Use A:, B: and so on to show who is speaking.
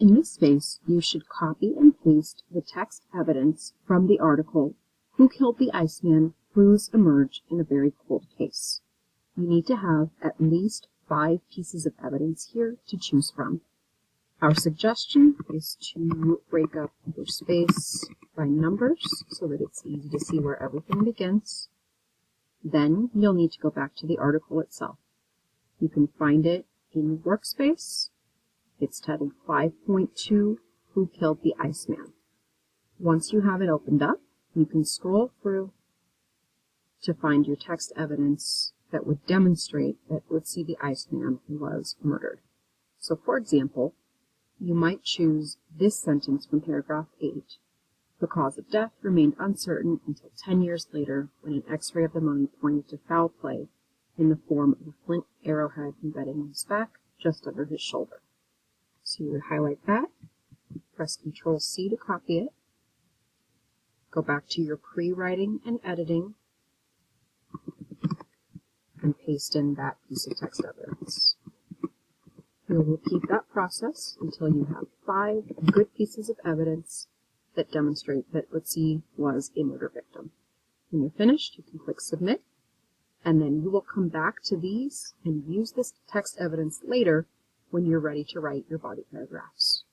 A: In this space, you should copy and paste the text evidence from the article, "Who Killed the Iceman? Clues Emerge in a Very Cold Case." You need to have at least 5 pieces of evidence here to choose from. Our suggestion is to break up your space by numbers so that it's easy to see where everything begins. Then you'll need to go back to the article itself. You can find it in your workspace. It's titled 5.2, Who Killed the Iceman? Once you have it opened up, you can scroll through to find your text evidence that would demonstrate that Otzi the Iceman was murdered. So, for example, you might choose this sentence from paragraph 8. The cause of death remained uncertain until 10 years later when an x-ray of the mummy pointed to foul play in the form of a flint arrowhead embedded in his back just under his shoulder. So you would highlight that, press Ctrl-C to copy it, go back to your pre-writing and editing, and paste in that piece of text evidence. You'll repeat that process until you have 5 good pieces of evidence that demonstrate that Otzi was a murder victim. When you're finished, you can click Submit, and then you will come back to these and use this text evidence later when you're ready to write your body paragraphs.